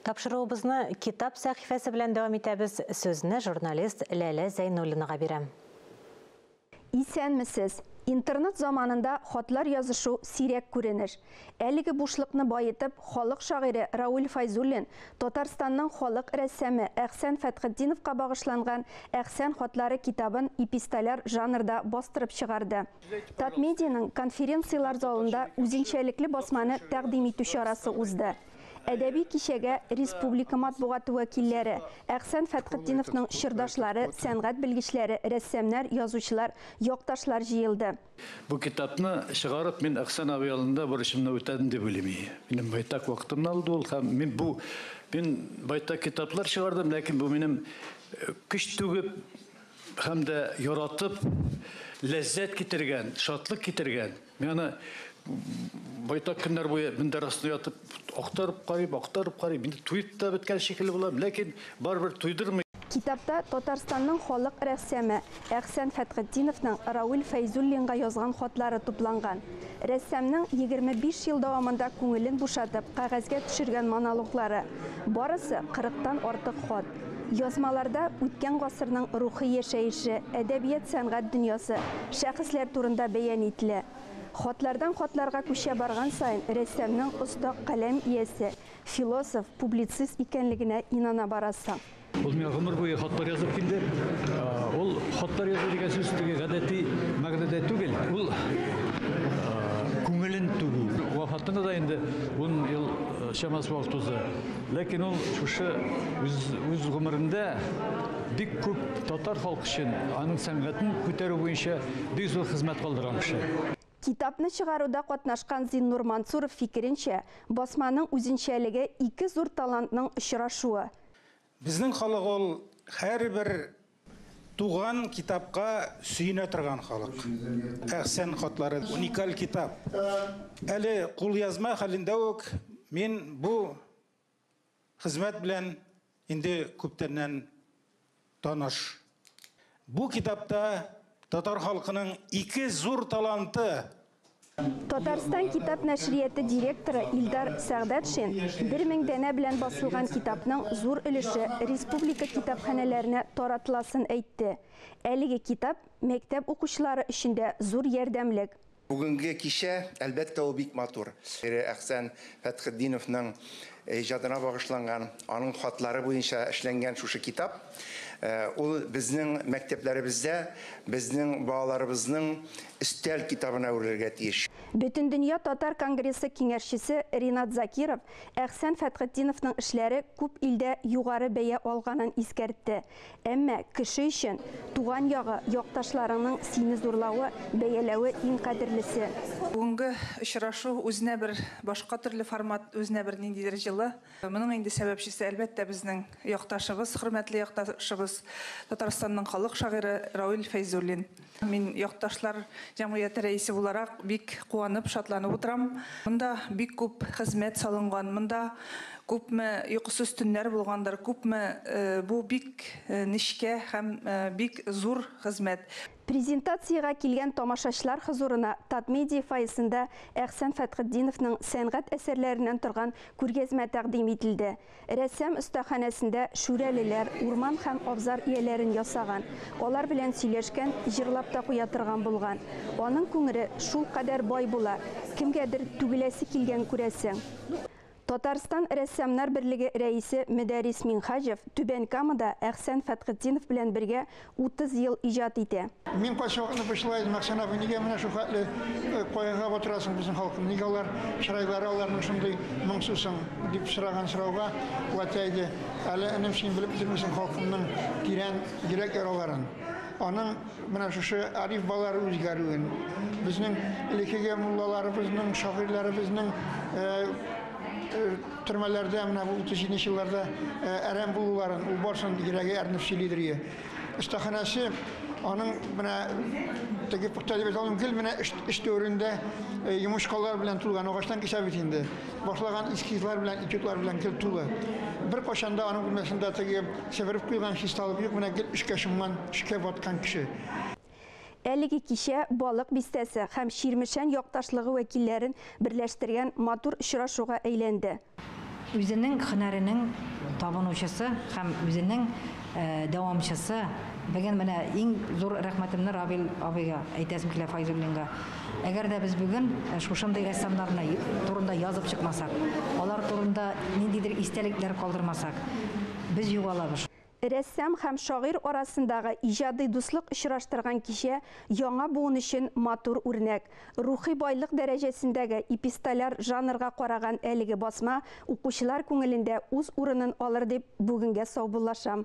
Тапшыруыбызны китап сәхифәсе белән дәвам итәбез. Сүзне журналист Ләлә Зәйнуллинага бирәм. Исәнмесез. Интернет заманында хатлар язышу сирәк күренеш. Әлеге бушлыкны байытып, халык шагыйре Рауль Файзуллин Татарстанның халык рәссамы Әхсән Фәтхетдиновка багышланган Әхсән хатлары китабын эпистоляр жанрда бастырып чыгарды. Татмедианың конференциялар залында үзенчәлекле басманы тәкъдим итү чарасы узды. Әдәби кичәгә республика матбугаты вәкилләре, Әхсән Фәтхетдиновның чырдашлары, сәнгать белгечләре, рәссамнар, язучылар, якташлар җыелды. Бу китапны чыгарып, мин Әхсән абый алдында бурычымны үтәдем дип уйлыйм. Минем байтак вакытымны алды ул һәм мин байтак китаплар чыгардым, ләкин бу минем көч түгеп һәм дә яратып, ләззәт китергән, шатлык китергән. Менә байтак көннәр буе миндә астына ятып актарып карыйм. Мин туйып та беткән шикелле булам, ләкин барбер туйдырмый. Китапта Татарстанның халык рәссамы Әхсән Фәтхетдиновның Рауль Файзуллинга язган хатлары тупланган. Рәссамның 25 ел дәвамында күңелен бушатып, кәгазьгә төшергән монологлары. Барысы 40-тан артык хат. Язмаларда үткән гасырның рухи яшәеше, әдәбият сәнгать дөньясы, шәхесләр турында бәян ителә. Хатлардан хатларга күчә барган сайын рәссамның оста каләм иясе, философ, публицист икәнлегенә инана барасы. Ул миңа гомер буе хатлар язып килде. Ул хатлар язу дигән сүз теге гадәти мәгънәдә түгел. Ул күңелен түгел. Вафатына да инде 10 ел чамасы вакыт узды. Ләкин ул шушы үз гомерендә бик күп татар халкы өчен аның сәнгатен күтәрү буенча бик зур хезмәт калдырган кеше. Китапны чыгаруда катнашкан Зиннур Мансуров фикеренчә, басманың үзенчәлеге ике зур талантның очрашуы. Безнең халык ул һәрбер туган китапка сөенә торган халык. Әхсән хатлары уникаль китап. Әле кул язма хәлендә үк мин бу хезмәт белән инде күптәннән таныш. Бу китапта татар халкының ике зур таланты. Татарстан китап нәшрияты директоры Илдар Сәгъдәтшин 1000 дәнә белән басылган китапның зур өлеше республика китапханәләренә таратыласын әйтте. Әлеге китап мәктәп укучылары өчен дә зур ярдәмлек. Бүгенге кичә әлбәттә ул бик матур. Әхсән Фәтхетдиновның иҗатына багышланган, аның хатлары буенча эшләнгән шушы китап. Ул безнең мәктәпләребездә, безнең балаларыбызның өстәл китабына әверелергә тиеш. Бөтен дөнья татар конгрессы киңәшчесе Ринат Закиров Әхсән Фәтхетдиновның эшләре күп илдә югары бәя алганын искәртте. Әмма кеше өчен туган ягы, якташларының сине зурлавы, бәяләве иң кадерлесе. Бүгенге очрашу үзенә бер башка төрле формат, үзенә бер ниндидер җылы. Моның инде сәбәпчесе әлбәттә безнең якташыбыз, хөрмәтле якташыбыз Татарстанның халык шагыйре Рауль Файзуллин. Мин якташлар җәмгыяте рәисе буларак бик куанып, шатланып утырам. Монда бик күп хезмәт салынган, монда күпме йокысыз төннәр булгандыр, күпме бу бик нечкә һәм бик зур хезмәт. Презентацияга килгән тамашачылар хозурына Татмедиа файсында Әхсән Фәтхетдиновның сәнгать әсәрләреннән торган күргәзмә тәкъдим ителде. Рәссам остаханәсендә шүрәлеләр, урман һәм абзар ияләрен ясаган, алар белән сөйләшкән, җырлап та куя торган булган. Аның күңеле шул кадәр бай була, кемгәдер түгеләсе килгән күрәсең. Татарстан рәссамнар берлеге рәисе Медәрис Минхаҗев Түбән Камада Әхсән Фәтхетдинов белән бергә 30 ел иҗат итә. Мин кайчакны башлайм, Әхсән абый, нигә менә шул хәтле кайга отырасың безнең халкым? Нигә алар чырайлары аларның шундый моңсусың дип сораган сорауга ватайды. Әле энем син белеп бирмисең халкымның тирән йөрәк яраларын. Аның менә шушы ариф балары үзгәрүен, безнең элекеге муллаларыбызның, шагыйрьләребезнең төрмәләрдә менә бу 30 елларда әрәм булуларын, ул барсын йөрәге әрнеп сөйлидер. Остаханәсе аның менә теге пөхтәлебез алым гел менә эш төрендә йомышкалар белән тулган, агачтан кисә бит инде. Башлаган эскизлар белән, этюдлар белән гел тулы. Бер кашанда аның бүлмәсендә теге северып куйган хисталып юк, менә гел эшкә шуңган, эшкә баткан кеше. Әлеге кичә балык бистәсе һәм Ширмешән якташлыгы вәкилләрен берләштергән матур очрашуга әйләнде. үзенең һөнәренең табынучысы һәм үзенең дәвамчысы. Бүген менә иң зур рәхмәтемне Равил абыйга әйтәсем килә, Файзуллинга. Әгәр дә без бүген шушындый рәссамнарны турында язып чыкмасак, алар турында ниндидер истәлекләр калдырмасак, без югалабыз. Рәссам һәм шагыйрь арасындагы иҗади дуслык очраштырган кичә яңа буын өчен матур үрнәк. Рухи байлык дәрәҗәсендәге эпистоляр жанрга караган әлеге басма укучылар күңелендә үз урынын алыр дип бүгенгә саубуллашам.